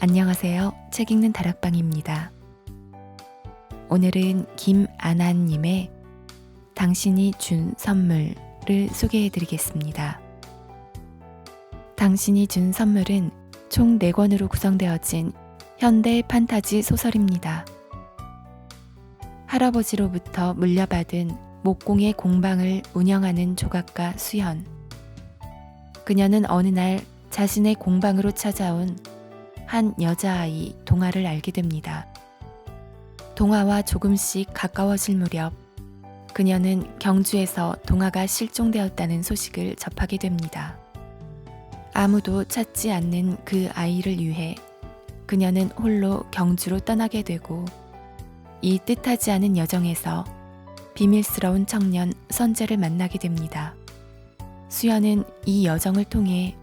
안녕하세요. 책 읽는 다락방입니다. 오늘은 김아나님의 당신이 준 선물을 소개해 드리겠습니다. 당신이 준 선물은 총 4권으로 구성되어진 현대 판타지 소설입니다. 할아버지로부터 물려받은 목공의 공방을 운영하는 조각가 수현. 그녀는 어느 날 자신의 공방으로 찾아온 한 여자아이 동아를 알게 됩니다. 동아와 조금씩 가까워질 무렵 그녀는 경주에서 동아가 실종되었다는 소식을 접하게 됩니다. 아무도 찾지 않는 그 아이를 위해 그녀는 홀로 경주로 떠나게 되고 이 뜻하지 않은 여정에서 비밀스러운 청년 선재를 만나게 됩니다. 수연은 이 여정을 통해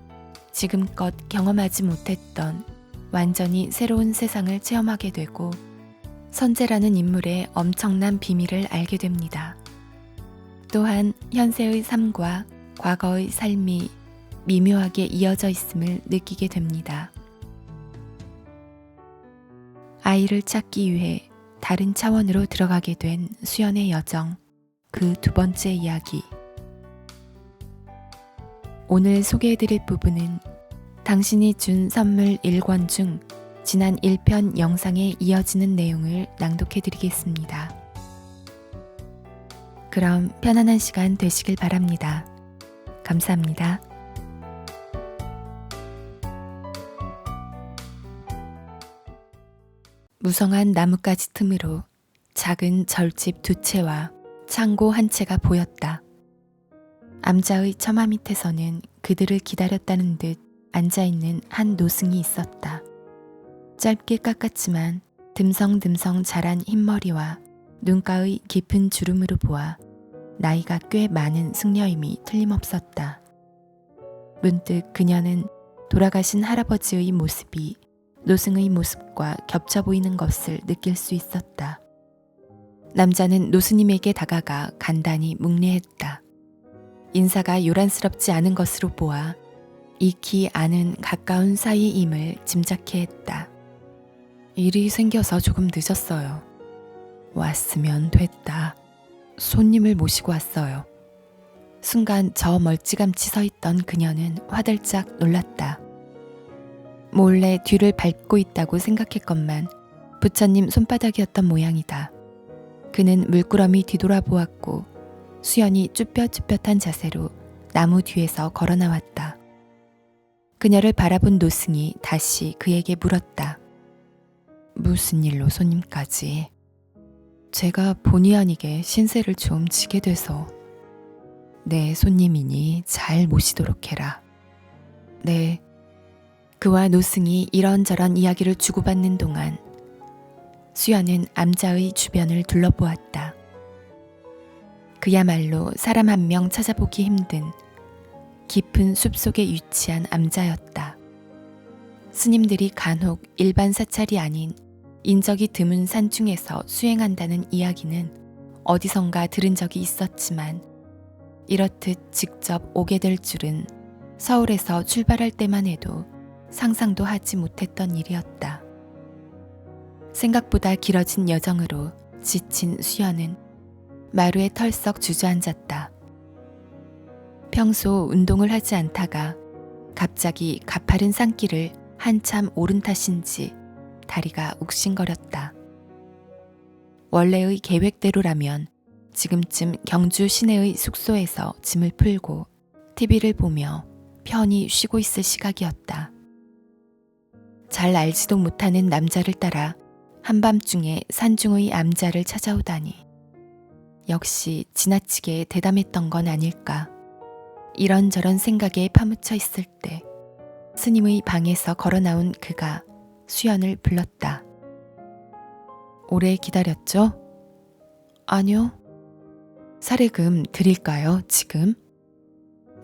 지금껏 경험하지 못했던 완전히 새로운 세상을 체험하게 되고 선재라는 인물의 엄청난 비밀을 알게 됩니다. 또한 현세의 삶과 과거의 삶이 미묘하게 이어져 있음을 느끼게 됩니다. 아이를 찾기 위해 다른 차원으로 들어가게 된 수연의 여정, 그 두 번째 이야기. 오늘 소개해드릴 부분은 당신이 준 선물 1권 중 지난 1편 영상에 이어지는 내용을 낭독해드리겠습니다. 그럼 편안한 시간 되시길 바랍니다. 감사합니다. 무성한 나뭇가지 틈으로 작은 절집 2채와 창고 1채가 보였다. 암자의 처마 밑에서는 그들을 기다렸다는 듯 앉아있는 한 노승이 있었다. 짧게 깎았지만 듬성듬성 자란 흰머리와 눈가의 깊은 주름으로 보아 나이가 꽤 많은 승려임이 틀림없었다. 문득 그녀는 돌아가신 할아버지의 모습이 노승의 모습과 겹쳐 보이는 것을 느낄 수 있었다. 남자는 노스님에게 다가가 간단히 묵례했다. 인사가 요란스럽지 않은 것으로 보아 익히 아는 가까운 사이임을 짐작해 했다. 일이 생겨서 조금 늦었어요. 왔으면 됐다. 손님을 모시고 왔어요. 순간 저 멀찌감치 서 있던 그녀는 화들짝 놀랐다. 몰래 뒤를 밟고 있다고 생각했건만 부처님 손바닥이었던 모양이다. 그는 물끄러미 뒤돌아보았고 수연이 쭈뼛쭈뼛한 자세로 나무 뒤에서 걸어 나왔다. 그녀를 바라본 노승이 다시 그에게 물었다. 무슨 일로 손님까지? 제가 본의 아니게 신세를 좀 지게 돼서. 내 손님이니 잘 모시도록 해라. 네. 그와 노승이 이런저런 이야기를 주고받는 동안 수연은 암자의 주변을 둘러보았다. 그야말로 사람 한 명 찾아보기 힘든 깊은 숲속에 위치한 암자였다. 스님들이 간혹 일반 사찰이 아닌 인적이 드문 산중에서 수행한다는 이야기는 어디선가 들은 적이 있었지만 이렇듯 직접 오게 될 줄은 서울에서 출발할 때만 해도 상상도 하지 못했던 일이었다. 생각보다 길어진 여정으로 지친 수연은 마루에 털썩 주저앉았다. 평소 운동을 하지 않다가 갑자기 가파른 산길을 한참 오른 탓인지 다리가 욱신거렸다. 원래의 계획대로라면 지금쯤 경주 시내의 숙소에서 짐을 풀고 TV를 보며 편히 쉬고 있을 시각이었다. 잘 알지도 못하는 남자를 따라 한밤중에 산중의 암자를 찾아오다니. 역시 지나치게 대담했던 건 아닐까. 이런저런 생각에 파묻혀 있을 때 스님의 방에서 걸어 나온 그가 수연을 불렀다. 오래 기다렸죠? 아니요. 사례금 드릴까요, 지금?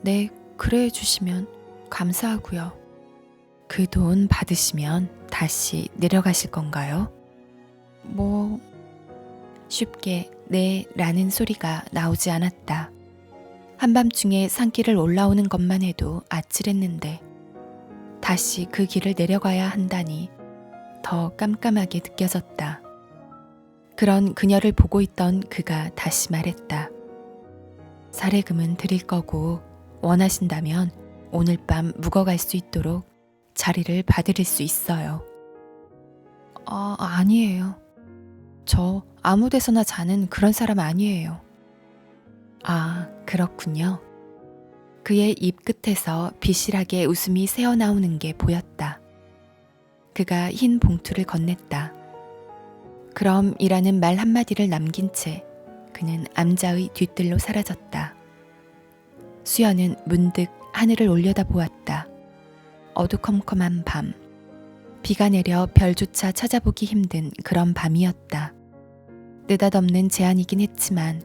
네, 그래 해주시면 감사하고요. 그 돈 받으시면 다시 내려가실 건가요? 쉽게 네 라는 소리가 나오지 않았다. 한밤중에 산길을 올라오는 것만 해도 아찔했는데 다시 그 길을 내려가야 한다니 더 깜깜하게 느껴졌다. 그런 그녀를 보고 있던 그가 다시 말했다. 사례금은 드릴 거고 원하신다면 오늘 밤 묵어갈 수 있도록 자리를 봐드릴 수 있어요. 아니에요. 저 아무 데서나 자는 그런 사람 아니에요. 아, 그렇군요. 그의 입 끝에서 비실하게 웃음이 새어나오는 게 보였다. 그가 흰 봉투를 건넸다. 그럼 이라는 말 한마디를 남긴 채 그는 암자의 뒤뜰로 사라졌다. 수연은 문득 하늘을 올려다보았다. 어두컴컴한 밤. 비가 내려 별조차 찾아보기 힘든 그런 밤이었다. 느닷없는 제안이긴 했지만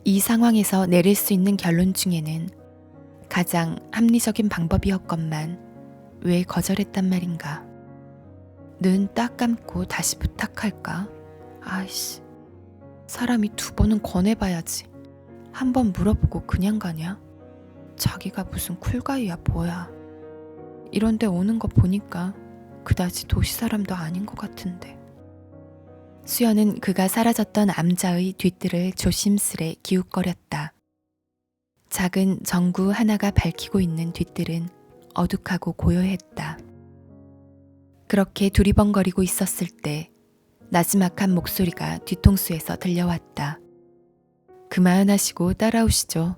이 상황에서 내릴 수 있는 결론 중에는 가장 합리적인 방법이었건만 왜 거절했단 말인가. 눈 딱 감고 다시 부탁할까? 아이씨, 사람이 2번은 권해봐야지. 한 번 물어보고 그냥 가냐? 자기가 무슨 쿨가이야 뭐야. 이런데 오는 거 보니까 그다지 도시 사람도 아닌 것 같은데. 수연은 그가 사라졌던 암자의 뒤뜰을 조심스레 기웃거렸다. 작은 전구 하나가 밝히고 있는 뒤뜰은 어둑하고 고요했다. 그렇게 두리번거리고 있었을 때 나지막한 목소리가 뒤통수에서 들려왔다. 그만하시고 따라오시죠.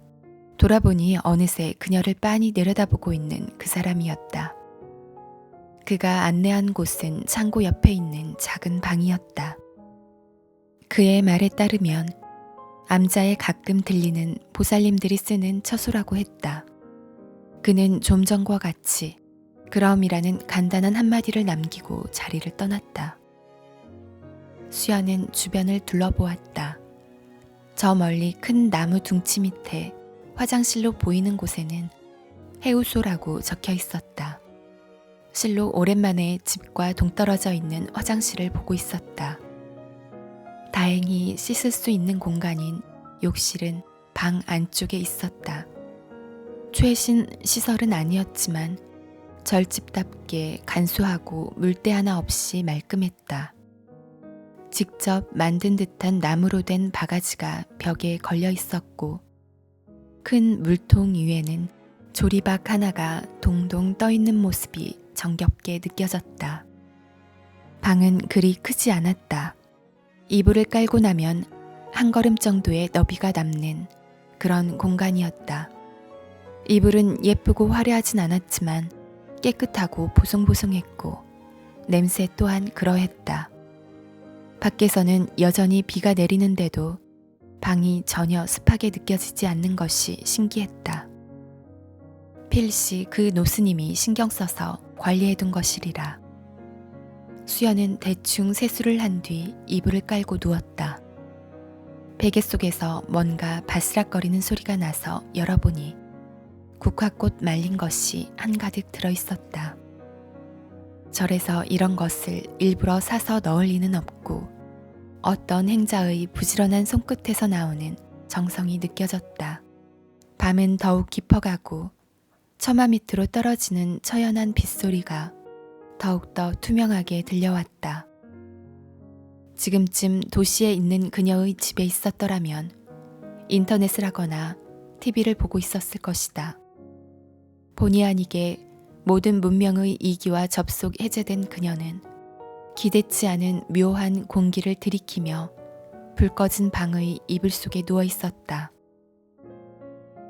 돌아보니 어느새 그녀를 빤히 내려다보고 있는 그 사람이었다. 그가 안내한 곳은 창고 옆에 있는 작은 방이었다. 그의 말에 따르면 암자에 가끔 들리는 보살님들이 쓰는 처소라고 했다. 그는 좀 전과 같이 그럼이라는 간단한 한마디를 남기고 자리를 떠났다. 수연은 주변을 둘러보았다. 저 멀리 큰 나무 둥치 밑에 화장실로 보이는 곳에는 해우소라고 적혀 있었다. 실로 오랜만에 집과 동떨어져 있는 화장실을 보고 있었다. 다행히 씻을 수 있는 공간인 욕실은 방 안쪽에 있었다. 최신 시설은 아니었지만 절집답게 간소하고 물때 하나 없이 말끔했다. 직접 만든 듯한 나무로 된 바가지가 벽에 걸려 있었고 큰 물통 위에는 조리박 하나가 동동 떠 있는 모습이 정겹게 느껴졌다. 방은 그리 크지 않았다. 이불을 깔고 나면 한 걸음 정도의 너비가 남는 그런 공간이었다. 이불은 예쁘고 화려하진 않았지만 깨끗하고 보송보송했고 냄새 또한 그러했다. 밖에서는 여전히 비가 내리는데도 방이 전혀 습하게 느껴지지 않는 것이 신기했다. 필시 그 노스님이 신경 써서 관리해둔 것이리라. 수연은 대충 세수를 한 뒤 이불을 깔고 누웠다. 베개 속에서 뭔가 바스락거리는 소리가 나서 열어보니 국화꽃 말린 것이 한가득 들어있었다. 절에서 이런 것을 일부러 사서 넣을 리는 없고 어떤 행자의 부지런한 손끝에서 나오는 정성이 느껴졌다. 밤은 더욱 깊어가고 처마 밑으로 떨어지는 처연한 빗소리가 더욱더 투명하게 들려왔다. 지금쯤 도시에 있는 그녀의 집에 있었더라면 인터넷을 하거나 TV를 보고 있었을 것이다. 본의 아니게 모든 문명의 이기와 접속 해제된 그녀는 기대치 않은 묘한 공기를 들이키며 불 꺼진 방의 이불 속에 누워 있었다.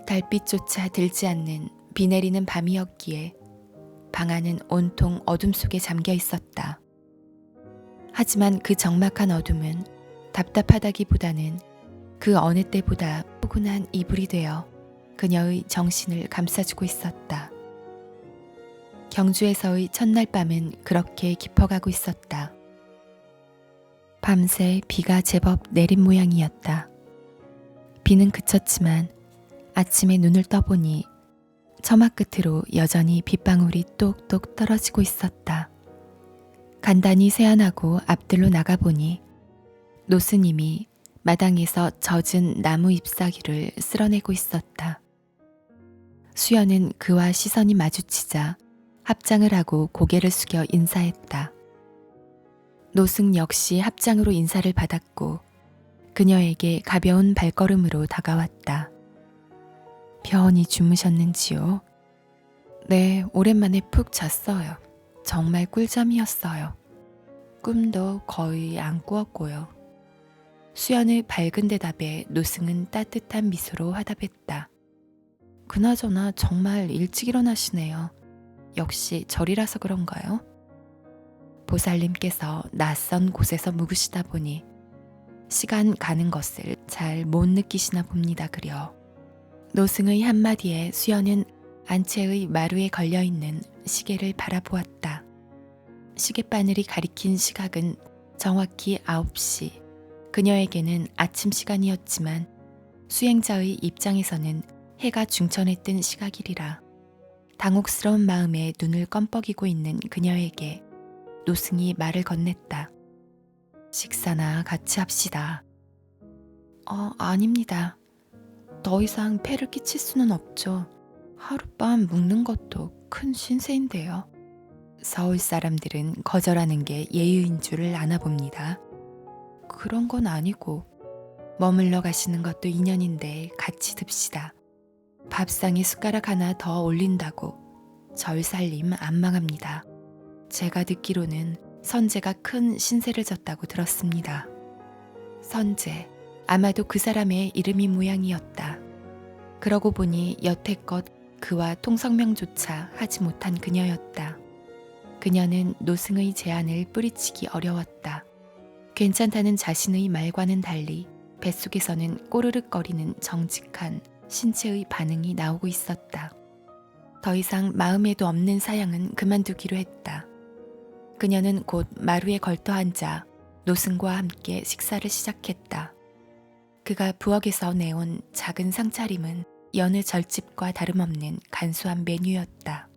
달빛조차 들지 않는 비 내리는 밤이었기에 방 안은 온통 어둠 속에 잠겨 있었다. 하지만 그 적막한 어둠은 답답하다기보다는 그 어느 때보다 포근한 이불이 되어 그녀의 정신을 감싸주고 있었다. 경주에서의 첫날 밤은 그렇게 깊어가고 있었다. 밤새 비가 제법 내린 모양이었다. 비는 그쳤지만 아침에 눈을 떠보니 처마 끝으로 여전히 빗방울이 똑똑 떨어지고 있었다. 간단히 세안하고 앞들로 나가보니 노스님이 마당에서 젖은 나무 잎사귀를 쓸어내고 있었다. 수연은 그와 시선이 마주치자 합장을 하고 고개를 숙여 인사했다. 노승 역시 합장으로 인사를 받았고 그녀에게 가벼운 발걸음으로 다가왔다. 편히 주무셨는지요? 네, 오랜만에 푹 잤어요. 정말 꿀잠이었어요. 꿈도 거의 안 꾸었고요. 수연의 밝은 대답에 노승은 따뜻한 미소로 화답했다. 그나저나 정말 일찍 일어나시네요. 역시 절이라서 그런가요? 보살님께서 낯선 곳에서 묵으시다 보니 시간 가는 것을 잘 못 느끼시나 봅니다 그려. 노승의 한마디에 수연은 안채의 마루에 걸려있는 시계를 바라보았다. 시계바늘이 가리킨 시각은 정확히 9시. 그녀에게는 아침 시간이었지만 수행자의 입장에서는 해가 중천에 뜬 시각이리라. 당혹스러운 마음에 눈을 껌뻑이고 있는 그녀에게 노승이 말을 건넸다. 식사나 같이 합시다. 아닙니다. 더 이상 폐를 끼칠 수는 없죠. 하룻밤 묵는 것도 큰 신세인데요. 서울 사람들은 거절하는 게 예의인 줄을 아나 봅니다. 그런 건 아니고 머물러 가시는 것도 인연인데 같이 듭시다. 밥상에 숟가락 하나 더 올린다고 절살림 안 망합니다. 제가 듣기로는 선재가 큰 신세를 졌다고 들었습니다. 선재, 아마도 그 사람의 이름이 모양이었다. 그러고 보니 여태껏 그와 통성명조차 하지 못한 그녀였다. 그녀는 노승의 제안을 뿌리치기 어려웠다. 괜찮다는 자신의 말과는 달리 뱃속에서는 꼬르륵거리는 정직한 신체의 반응이 나오고 있었다. 더 이상 마음에도 없는 사양은 그만두기로 했다. 그녀는 곧 마루에 걸터앉아 노승과 함께 식사를 시작했다. 그가 부엌에서 내온 작은 상차림은 여느 절집과 다름없는 간소한 메뉴였다.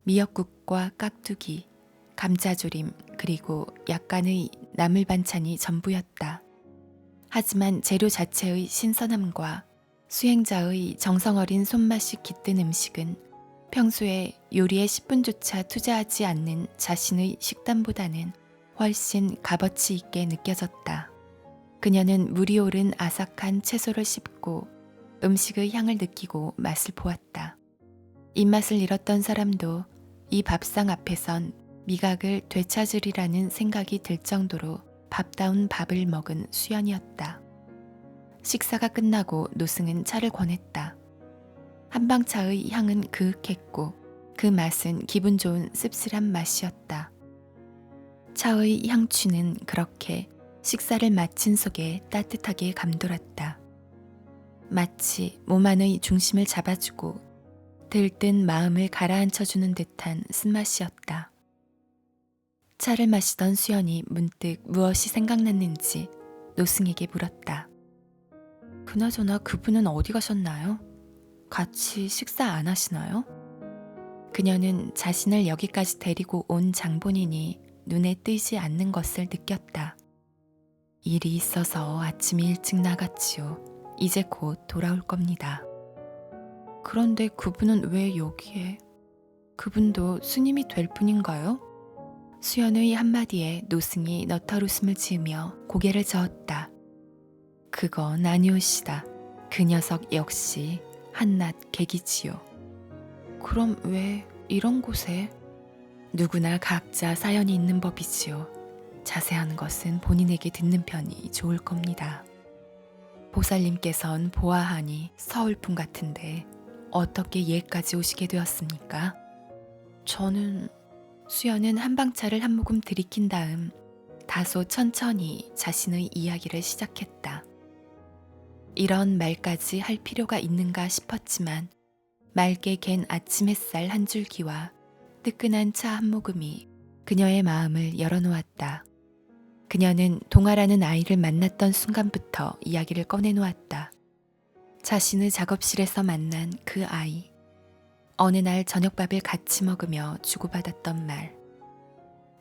미역국과 깍두기, 감자조림 그리고 약간의 나물 반찬이 전부였다. 하지만 재료 자체의 신선함과 수행자의 정성어린 손맛이 깃든 음식은 평소에 요리에 10분조차 투자하지 않는 자신의 식단보다는 훨씬 값어치 있게 느껴졌다. 그녀는 물이 오른 아삭한 채소를 씹고 음식의 향을 느끼고 맛을 보았다. 입맛을 잃었던 사람도 이 밥상 앞에선 미각을 되찾으리라는 생각이 들 정도로 밥다운 밥을 먹은 수연이었다. 식사가 끝나고 노승은 차를 권했다. 한방차의 향은 그윽했고 그 맛은 기분 좋은 씁쓸한 맛이었다. 차의 향취는 그렇게 식사를 마친 속에 따뜻하게 감돌았다. 마치 몸 안의 중심을 잡아주고 들뜬 마음을 가라앉혀주는 듯한 쓴맛이었다. 차를 마시던 수연이 문득 무엇이 생각났는지 노승에게 물었다. 그나저나 그분은 어디 가셨나요? 같이 식사 안 하시나요? 그녀는 자신을 여기까지 데리고 온 장본인이 눈에 띄지 않는 것을 느꼈다. 일이 있어서 아침 일찍 나갔지요. 이제 곧 돌아올 겁니다. 그런데 그분은 왜 여기에? 그분도 스님이 될 뿐인가요? 수연의 한마디에 노승이 너털 웃음을 지으며 고개를 저었다. 그건 아니오시다. 그 녀석 역시 한낱 객이지요. 그럼 왜 이런 곳에? 누구나 각자 사연이 있는 법이지요. 자세한 것은 본인에게 듣는 편이 좋을 겁니다. 보살님께선 보아하니 서울풍 같은데 어떻게 예까지 오시게 되었습니까? 저는... 수연은 한방차를 한 모금 들이킨 다음 다소 천천히 자신의 이야기를 시작했다. 이런 말까지 할 필요가 있는가 싶었지만 맑게 갠 아침 햇살 한 줄기와 뜨끈한 차 한 모금이 그녀의 마음을 열어놓았다. 그녀는 동아라는 아이를 만났던 순간부터 이야기를 꺼내놓았다. 자신의 작업실에서 만난 그 아이. 어느 날 저녁밥을 같이 먹으며 주고받았던 말.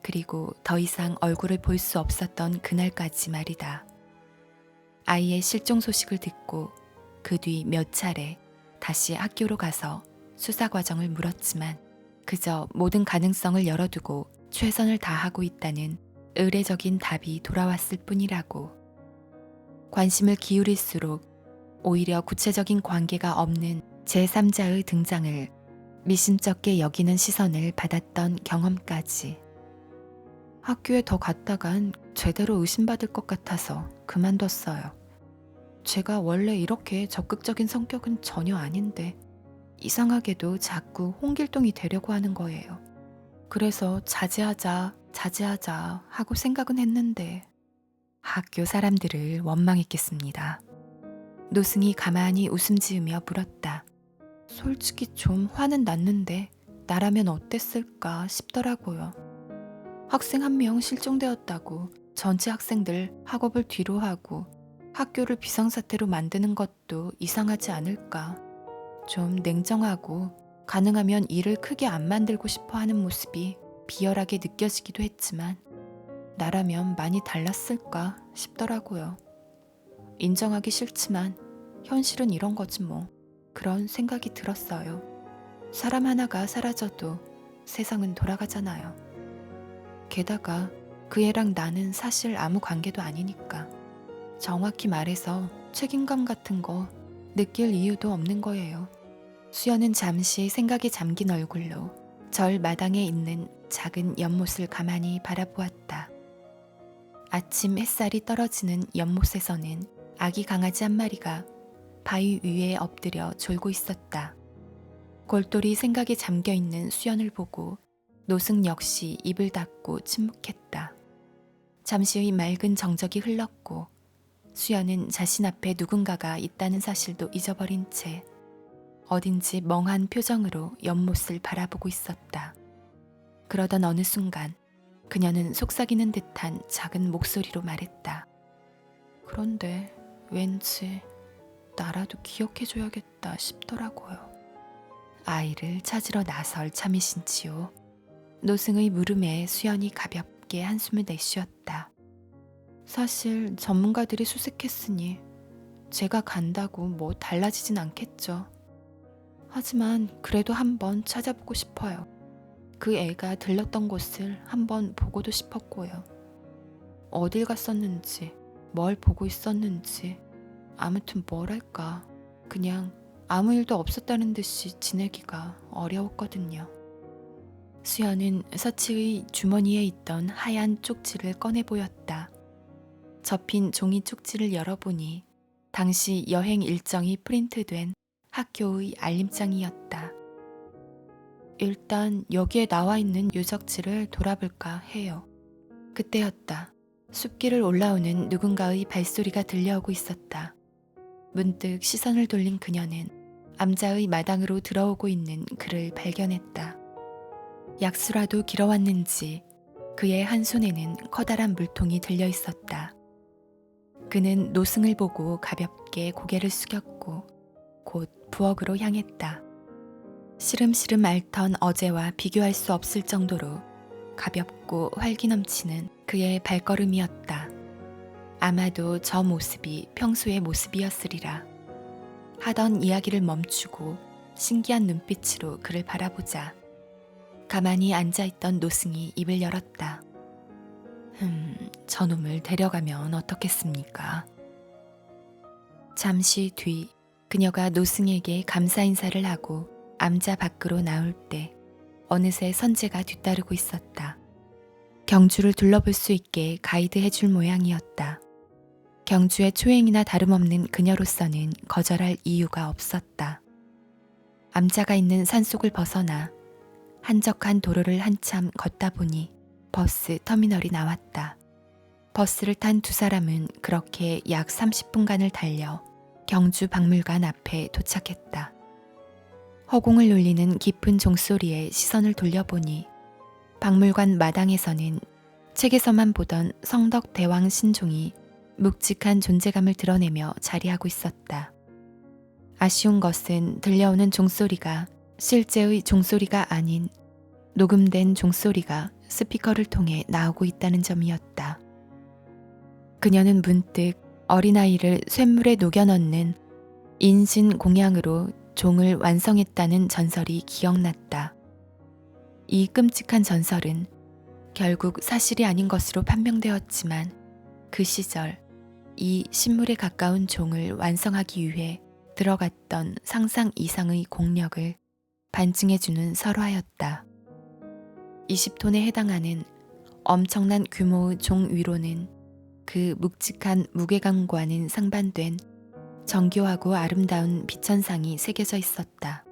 그리고 더 이상 얼굴을 볼 수 없었던 그날까지 말이다. 아이의 실종 소식을 듣고 그 뒤 몇 차례 다시 학교로 가서 수사 과정을 물었지만 그저 모든 가능성을 열어두고 최선을 다하고 있다는 의례적인 답이 돌아왔을 뿐이라고. 관심을 기울일수록 오히려 구체적인 관계가 없는 제3자의 등장을 미심쩍게 여기는 시선을 받았던 경험까지. 학교에 더 갔다간 제대로 의심받을 것 같아서 그만뒀어요. 제가 원래 이렇게 적극적인 성격은 전혀 아닌데 이상하게도 자꾸 홍길동이 되려고 하는 거예요. 그래서 자제하자 하고 생각은 했는데 학교 사람들을 원망했겠습니다. 노승이 가만히 웃음 지으며 물었다. 솔직히 좀 화는 났는데 나라면 어땠을까 싶더라고요. 학생 한 명 실종되었다고 전체 학생들 학업을 뒤로 하고 학교를 비상사태로 만드는 것도 이상하지 않을까. 좀 냉정하고 가능하면 일을 크게 안 만들고 싶어 하는 모습이 비열하게 느껴지기도 했지만 나라면 많이 달랐을까 싶더라고요. 인정하기 싫지만 현실은 이런 거지 뭐. 그런 생각이 들었어요. 사람 하나가 사라져도 세상은 돌아가잖아요. 게다가 그 애랑 나는 사실 아무 관계도 아니니까. 정확히 말해서 책임감 같은 거 느낄 이유도 없는 거예요. 수연은 잠시 생각에 잠긴 얼굴로 절 마당에 있는 작은 연못을 가만히 바라보았다. 아침 햇살이 떨어지는 연못에서는 아기 강아지 한 마리가 바위 위에 엎드려 졸고 있었다. 골똘히 생각에 잠겨있는 수연을 보고 노승 역시 입을 닫고 침묵했다. 잠시의 맑은 정적이 흘렀고 수연은 자신 앞에 누군가가 있다는 사실도 잊어버린 채 어딘지 멍한 표정으로 연못을 바라보고 있었다. 그러던 어느 순간 그녀는 속삭이는 듯한 작은 목소리로 말했다. 그런데 왠지 나라도 기억해줘야겠다 싶더라고요. 아이를 찾으러 나설 참이신지요. 노승의 물음에 수연이 가볍게 한숨을 내쉬었다. 사실 전문가들이 수색했으니 제가 간다고 뭐 달라지진 않겠죠. 하지만 그래도 한번 찾아보고 싶어요. 그 애가 들렀던 곳을 한번 보고도 싶었고요. 어딜 갔었는지, 뭘 보고 있었는지, 아무튼 뭐랄까, 그냥 아무 일도 없었다는 듯이 지내기가 어려웠거든요. 수연은 서치의 주머니에 있던 하얀 쪽지를 꺼내 보였다. 접힌 종이 쪽지를 열어보니 당시 여행 일정이 프린트된 학교의 알림장이었다. 일단 여기에 나와 있는 유적지를 돌아볼까 해요. 그때였다. 숲길을 올라오는 누군가의 발소리가 들려오고 있었다. 문득 시선을 돌린 그녀는 암자의 마당으로 들어오고 있는 그를 발견했다. 약수라도 길어왔는지 그의 한 손에는 커다란 물통이 들려 있었다. 그는 노승을 보고 가볍게 고개를 숙였고 곧 부엌으로 향했다. 시름시름 앓던 어제와 비교할 수 없을 정도로 가볍고 활기 넘치는 그의 발걸음이었다. 아마도 저 모습이 평소의 모습이었으리라. 하던 이야기를 멈추고 신기한 눈빛으로 그를 바라보자 가만히 앉아있던 노승이 입을 열었다. 저놈을 데려가면 어떻겠습니까? 잠시 뒤 그녀가 노승에게 감사 인사를 하고 암자 밖으로 나올 때 어느새 선재가 뒤따르고 있었다. 경주를 둘러볼 수 있게 가이드해줄 모양이었다. 경주의 초행이나 다름없는 그녀로서는 거절할 이유가 없었다. 암자가 있는 산속을 벗어나 한적한 도로를 한참 걷다 보니 버스 터미널이 나왔다. 버스를 탄 두 사람은 그렇게 약 30분간을 달려 경주 박물관 앞에 도착했다. 허공을 울리는 깊은 종소리에 시선을 돌려보니 박물관 마당에서는 책에서만 보던 성덕 대왕 신종이 묵직한 존재감을 드러내며 자리하고 있었다. 아쉬운 것은 들려오는 종소리가 실제의 종소리가 아닌 녹음된 종소리가 스피커를 통해 나오고 있다는 점이었다. 그녀는 문득 어린아이를 쇳물에 녹여 넣는 인신공양으로 종을 완성했다는 전설이 기억났다. 이 끔찍한 전설은 결국 사실이 아닌 것으로 판명되었지만 그 시절 이 신물에 가까운 종을 완성하기 위해 들어갔던 상상 이상의 공력을 반증해주는 설화였다. 20톤에 해당하는 엄청난 규모의 종 위로는 그 묵직한 무게감과는 상반된 정교하고 아름다운 빛천상이 새겨져 있었다.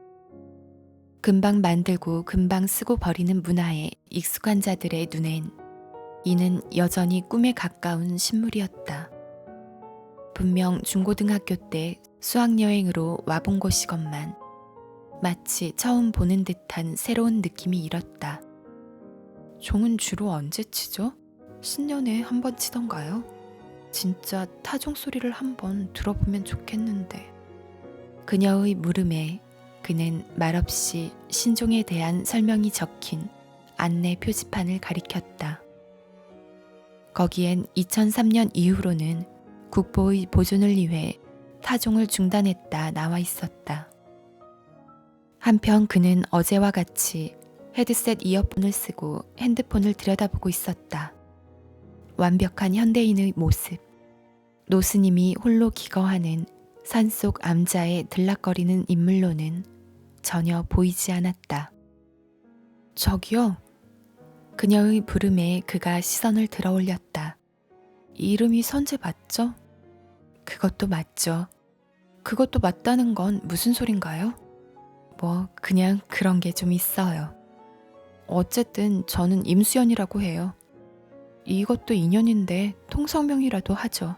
금방 만들고 금방 쓰고 버리는 문화에 익숙한 자들의 눈엔 이는 여전히 꿈에 가까운 신물이었다. 분명 중고등학교 때 수학여행으로 와본 곳이건만 마치 처음 보는 듯한 새로운 느낌이 일었다. 종은 주로 언제 치죠? 신년에 한 번 치던가요? 진짜 타종 소리를 한번 들어보면 좋겠는데. 그녀의 물음에 그는 말없이 신종에 대한 설명이 적힌 안내 표지판을 가리켰다. 거기엔 2003년 이후로는 국보의 보존을 위해 타종을 중단했다 나와 있었다. 한편 그는 어제와 같이 헤드셋 이어폰을 쓰고 핸드폰을 들여다보고 있었다. 완벽한 현대인의 모습. 노스님이 홀로 기거하는 산속 암자에 들락거리는 인물로는 전혀 보이지 않았다. 저기요. 그녀의 부름에 그가 시선을 들어올렸다. 이름이 선재 맞죠? 그것도 맞죠. 그것도 맞다는 건 무슨 소린가요? 뭐 그냥 그런 게 좀 있어요. 어쨌든 저는 임수연이라고 해요. 이것도 인연인데 통성명이라도 하죠.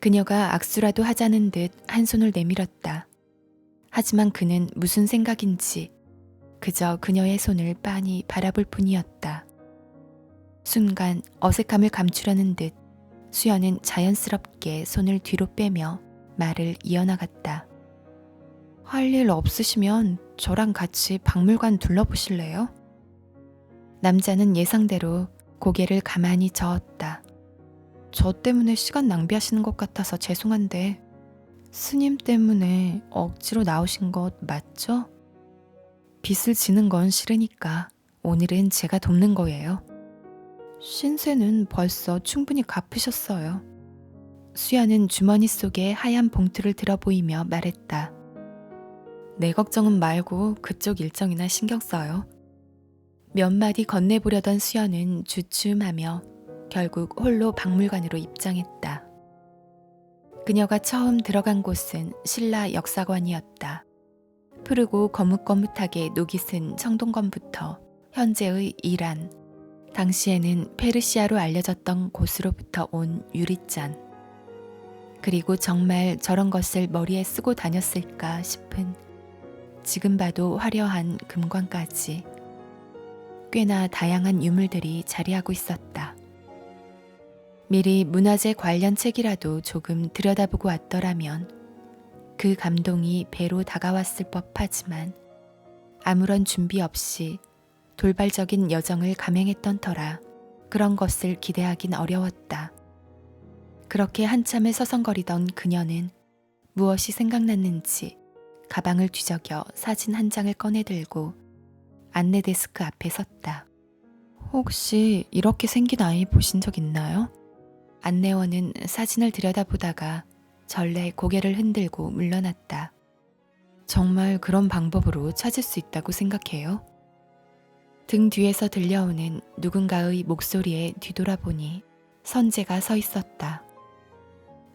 그녀가 악수라도 하자는 듯 한 손을 내밀었다. 하지만 그는 무슨 생각인지 그저 그녀의 손을 빤히 바라볼 뿐이었다. 순간 어색함을 감추려는 듯 수연은 자연스럽게 손을 뒤로 빼며 말을 이어나갔다. 할 일 없으시면 저랑 같이 박물관 둘러보실래요? 남자는 예상대로 고개를 가만히 저었다. 저 때문에 시간 낭비하시는 것 같아서 죄송한데 스님 때문에 억지로 나오신 것 맞죠? 빚을 지는 건 싫으니까 오늘은 제가 돕는 거예요. 신세는 벌써 충분히 갚으셨어요. 수연은 주머니 속에 하얀 봉투를 들어 보이며 말했다. 내 걱정은 말고 그쪽 일정이나 신경 써요. 몇 마디 건네보려던 수연은 주춤하며 결국 홀로 박물관으로 입장했다. 그녀가 처음 들어간 곳은 신라 역사관이었다. 푸르고 거뭇거뭇하게 녹이 쓴 청동검부터 현재의 이란, 당시에는 페르시아로 알려졌던 곳으로부터 온 유리잔, 그리고 정말 저런 것을 머리에 쓰고 다녔을까 싶은 지금 봐도 화려한 금관까지 꽤나 다양한 유물들이 자리하고 있었다. 미리 문화재 관련 책이라도 조금 들여다보고 왔더라면 그 감동이 배로 다가왔을 법하지만 아무런 준비 없이 돌발적인 여정을 감행했던 터라 그런 것을 기대하긴 어려웠다. 그렇게 한참을 서성거리던 그녀는 무엇이 생각났는지 가방을 뒤적여 사진 한 장을 꺼내들고 안내 데스크 앞에 섰다. 혹시 이렇게 생긴 아이 보신 적 있나요? 안내원은 사진을 들여다보다가 전래 고개를 흔들고 물러났다. 정말 그런 방법으로 찾을 수 있다고 생각해요? 등 뒤에서 들려오는 누군가의 목소리에 뒤돌아보니 선재가 서 있었다.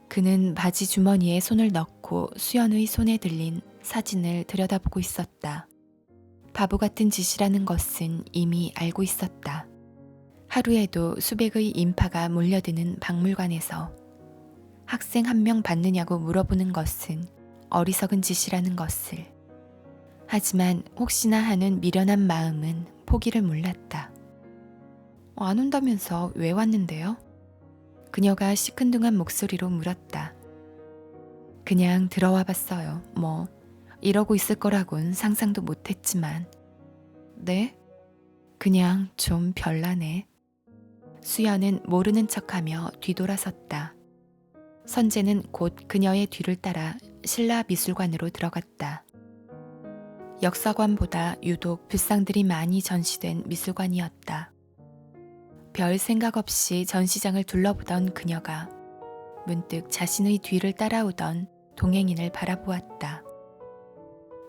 그는 바지 주머니에 손을 넣고 수연의 손에 들린 사진을 들여다보고 있었다. 바보 같은 짓이라는 것은 이미 알고 있었다. 하루에도 수백의 인파가 몰려드는 박물관에서 학생 한 명 받느냐고 물어보는 것은 어리석은 짓이라는 것을. 하지만 혹시나 하는 미련한 마음은 포기를 몰랐다. 안 온다면서 왜 왔는데요? 그녀가 시큰둥한 목소리로 물었다. 그냥 들어와 봤어요. 뭐 이러고 있을 거라곤 상상도 못했지만. 네? 그냥 좀 별나네. 수연은 모르는 척하며 뒤돌아섰다. 선재는 곧 그녀의 뒤를 따라 신라 미술관으로 들어갔다. 역사관보다 유독 불상들이 많이 전시된 미술관이었다. 별 생각 없이 전시장을 둘러보던 그녀가 문득 자신의 뒤를 따라오던 동행인을 바라보았다.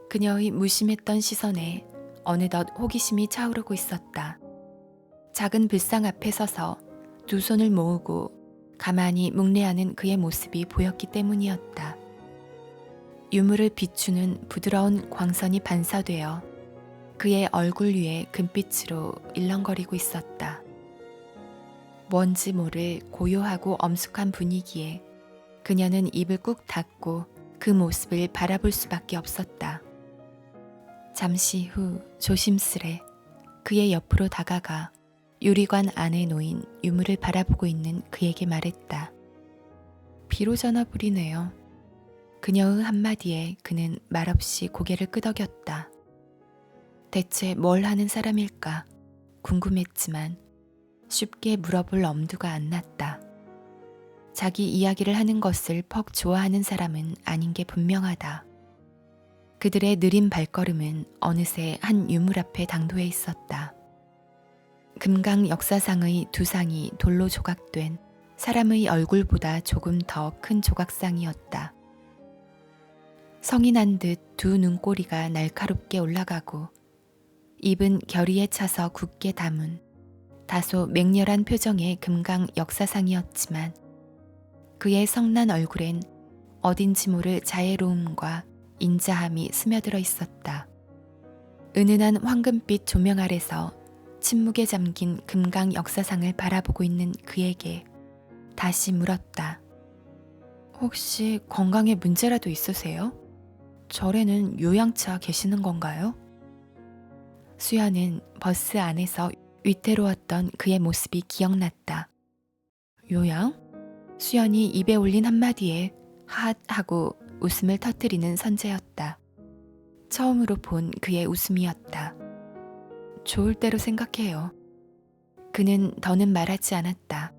그녀의 무심했던 시선에 어느덧 호기심이 차오르고 있었다. 작은 불상 앞에 서서 두 손을 모으고 가만히 묵례하는 그의 모습이 보였기 때문이었다. 유물을 비추는 부드러운 광선이 반사되어 그의 얼굴 위에 금빛으로 일렁거리고 있었다. 뭔지 모를 고요하고 엄숙한 분위기에 그녀는 입을 꾹 닫고 그 모습을 바라볼 수밖에 없었다. 잠시 후 조심스레 그의 옆으로 다가가 유리관 안에 놓인 유물을 바라보고 있는 그에게 말했다. 비로자나 부리네요. 그녀의 한마디에 그는 말없이 고개를 끄덕였다. 대체 뭘 하는 사람일까 궁금했지만 쉽게 물어볼 엄두가 안 났다. 자기 이야기를 하는 것을 퍽 좋아하는 사람은 아닌 게 분명하다. 그들의 느린 발걸음은 어느새 한 유물 앞에 당도해 있었다. 금강 역사상의 두 상이 돌로 조각된 사람의 얼굴보다 조금 더 큰 조각상이었다. 성이 난 듯 두 눈꼬리가 날카롭게 올라가고 입은 결의에 차서 굳게 담은 다소 맹렬한 표정의 금강 역사상이었지만 그의 성난 얼굴엔 어딘지 모를 자애로움과 인자함이 스며들어 있었다. 은은한 황금빛 조명 아래서 침묵에 잠긴 금강 역사상을 바라보고 있는 그에게 다시 물었다. 혹시 건강에 문제라도 있으세요? 절에는 요양차 계시는 건가요? 수연은 버스 안에서 위태로웠던 그의 모습이 기억났다. 요양? 수연이 입에 올린 한마디에 핫 하고 웃음을 터뜨리는 선재였다. 처음으로 본 그의 웃음이었다. 좋을 대로 생각해요. 그는 더는 말하지 않았다.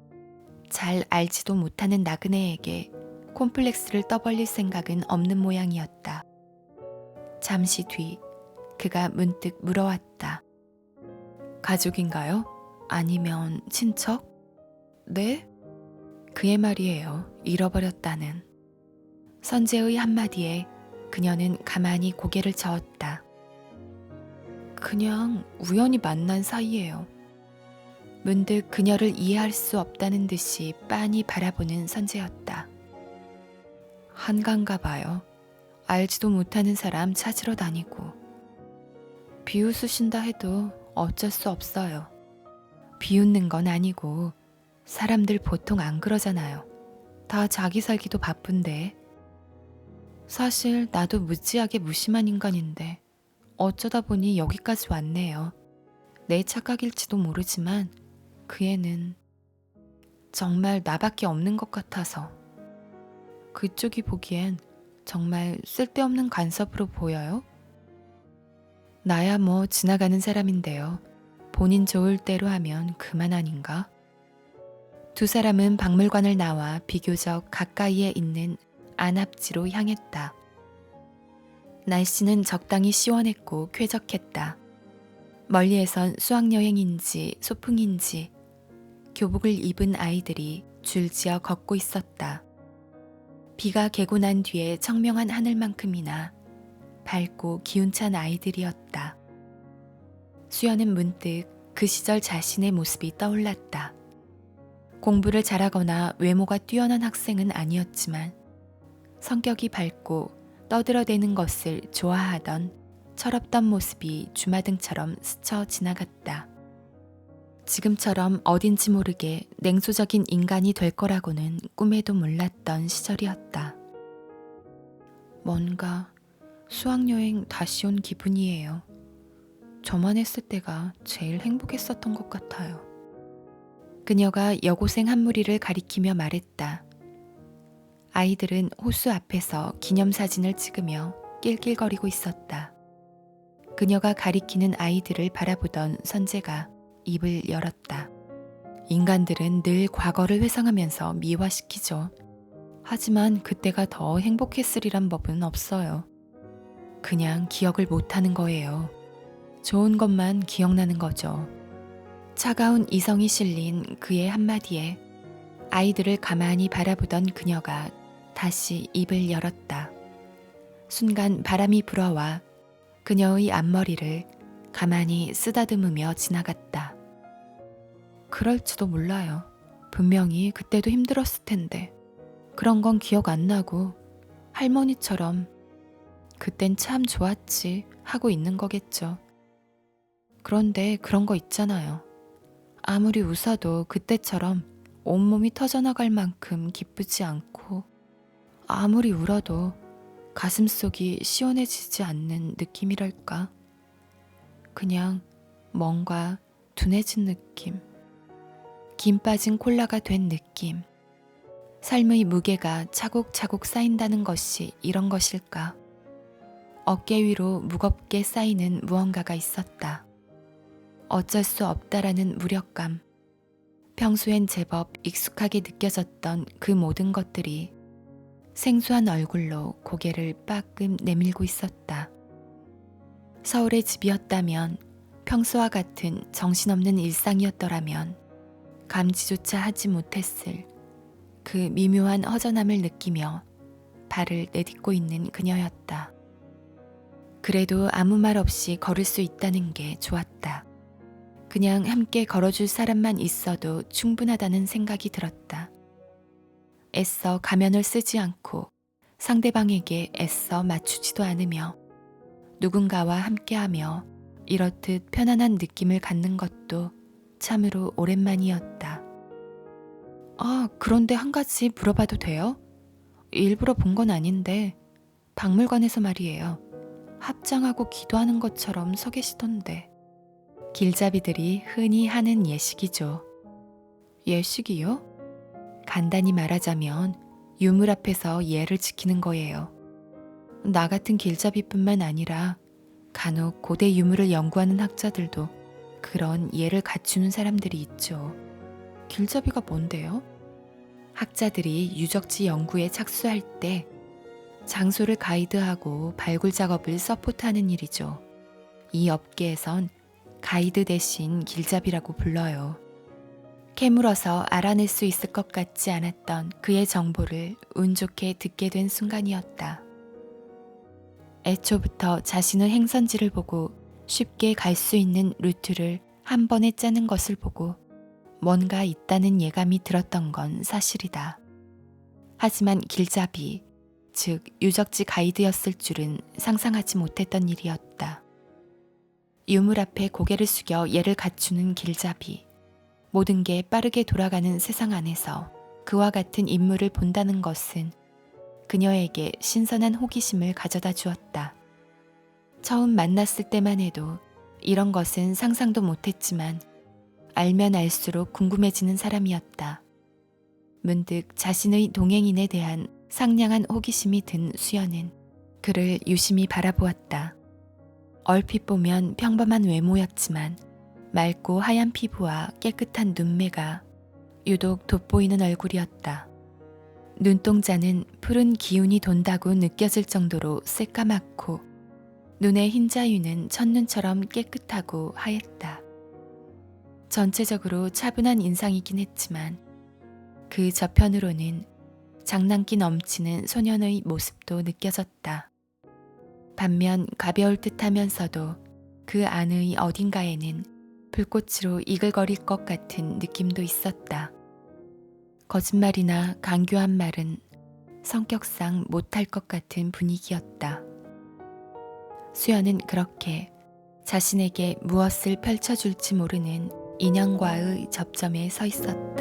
잘 알지도 못하는 나그네에게 콤플렉스를 떠벌릴 생각은 없는 모양이었다. 잠시 뒤 그가 문득 물어왔다. 가족인가요? 아니면 친척? 네? 그의 말이에요. 잃어버렸다는. 선재의 한마디에 그녀는 가만히 고개를 저었다. 그냥 우연히 만난 사이예요. 문득 그녀를 이해할 수 없다는 듯이 빤히 바라보는 선재였다. 한가인가 봐요. 알지도 못하는 사람 찾으러 다니고. 비웃으신다 해도 어쩔 수 없어요. 비웃는 건 아니고 사람들 보통 안 그러잖아요. 다 자기 살기도 바쁜데. 사실 나도 무지하게 무심한 인간인데 어쩌다 보니 여기까지 왔네요. 내 착각일지도 모르지만 그 애는 정말 나밖에 없는 것 같아서. 그쪽이 보기엔 정말 쓸데없는 간섭으로 보여요? 나야 뭐 지나가는 사람인데요. 본인 좋을 대로 하면 그만 아닌가? 두 사람은 박물관을 나와 비교적 가까이에 있는 안압지로 향했다. 날씨는 적당히 시원했고 쾌적했다. 멀리에선 수학여행인지 소풍인지 교복을 입은 아이들이 줄지어 걷고 있었다. 비가 개고 난 뒤에 청명한 하늘만큼이나 밝고 기운찬 아이들이었다. 수연은 문득 그 시절 자신의 모습이 떠올랐다. 공부를 잘하거나 외모가 뛰어난 학생은 아니었지만 성격이 밝고 떠들어대는 것을 좋아하던 철없던 모습이 주마등처럼 스쳐 지나갔다. 지금처럼 어딘지 모르게 냉소적인 인간이 될 거라고는 꿈에도 몰랐던 시절이었다. 뭔가 수학여행 다시 온 기분이에요. 저만 했을 때가 제일 행복했었던 것 같아요. 그녀가 여고생 한 무리를 가리키며 말했다. 아이들은 호수 앞에서 기념사진을 찍으며 낄낄거리고 있었다. 그녀가 가리키는 아이들을 바라보던 선재가 입을 열었다. 인간들은 늘 과거를 회상하면서 미화시키죠. 하지만 그때가 더 행복했으리란 법은 없어요. 그냥 기억을 못하는 거예요. 좋은 것만 기억나는 거죠. 차가운 이성이 실린 그의 한마디에 아이들을 가만히 바라보던 그녀가 다시 입을 열었다. 순간 바람이 불어와 그녀의 앞머리를 가만히 쓰다듬으며 지나갔다. 그럴지도 몰라요. 분명히 그때도 힘들었을 텐데. 그런 건 기억 안 나고 할머니처럼 그땐 참 좋았지 하고 있는 거겠죠. 그런데 그런 거 있잖아요. 아무리 웃어도 그때처럼 온몸이 터져나갈 만큼 기쁘지 않고 아무리 울어도 가슴속이 시원해지지 않는 느낌이랄까. 그냥 뭔가 둔해진 느낌. 김 빠진 콜라가 된 느낌. 삶의 무게가 차곡차곡 쌓인다는 것이 이런 것일까. 어깨 위로 무겁게 쌓이는 무언가가 있었다. 어쩔 수 없다라는 무력감. 평소엔 제법 익숙하게 느껴졌던 그 모든 것들이 생소한 얼굴로 고개를 빠끔 내밀고 있었다. 서울의 집이었다면, 평소와 같은 정신없는 일상이었더라면 감지조차 하지 못했을 그 미묘한 허전함을 느끼며 발을 내딛고 있는 그녀였다. 그래도 아무 말 없이 걸을 수 있다는 게 좋았다. 그냥 함께 걸어줄 사람만 있어도 충분하다는 생각이 들었다. 애써 가면을 쓰지 않고 상대방에게 애써 맞추지도 않으며 누군가와 함께하며 이렇듯 편안한 느낌을 갖는 것도 참으로 오랜만이었다. 아, 그런데 한 가지 물어봐도 돼요? 일부러 본 건 아닌데 박물관에서 말이에요. 합장하고 기도하는 것처럼 서 계시던데. 길잡이들이 흔히 하는 예식이죠. 예식이요? 간단히 말하자면 유물 앞에서 예를 지키는 거예요. 나 같은 길잡이뿐만 아니라 간혹 고대 유물을 연구하는 학자들도 그런 예를 갖추는 사람들이 있죠. 길잡이가 뭔데요? 학자들이 유적지 연구에 착수할 때 장소를 가이드하고 발굴 작업을 서포트하는 일이죠. 이 업계에선 가이드 대신 길잡이라고 불러요. 캐물어서 알아낼 수 있을 것 같지 않았던 그의 정보를 운 좋게 듣게 된 순간이었다. 애초부터 자신의 행선지를 보고 쉽게 갈 수 있는 루트를 한 번에 짜는 것을 보고 뭔가 있다는 예감이 들었던 건 사실이다. 하지만 길잡이, 즉 유적지 가이드였을 줄은 상상하지 못했던 일이었다. 유물 앞에 고개를 숙여 예를 갖추는 길잡이. 모든 게 빠르게 돌아가는 세상 안에서 그와 같은 인물을 본다는 것은 그녀에게 신선한 호기심을 가져다 주었다. 처음 만났을 때만 해도 이런 것은 상상도 못했지만 알면 알수록 궁금해지는 사람이었다. 문득 자신의 동행인에 대한 상냥한 호기심이 든 수연은 그를 유심히 바라보았다. 얼핏 보면 평범한 외모였지만 맑고 하얀 피부와 깨끗한 눈매가 유독 돋보이는 얼굴이었다. 눈동자는 푸른 기운이 돈다고 느껴질 정도로 새까맣고 눈의 흰자위는 첫눈처럼 깨끗하고 하였다. 전체적으로 차분한 인상이긴 했지만 그 저편으로는 장난기 넘치는 소년의 모습도 느껴졌다. 반면 가벼울 듯하면서도 그 안의 어딘가에는 불꽃으로 이글거릴 것 같은 느낌도 있었다. 거짓말이나 강교한 말은 성격상 못할 것 같은 분위기였다. 수연은 그렇게 자신에게 무엇을 펼쳐줄지 모르는 인연과의 접점에 서 있었다.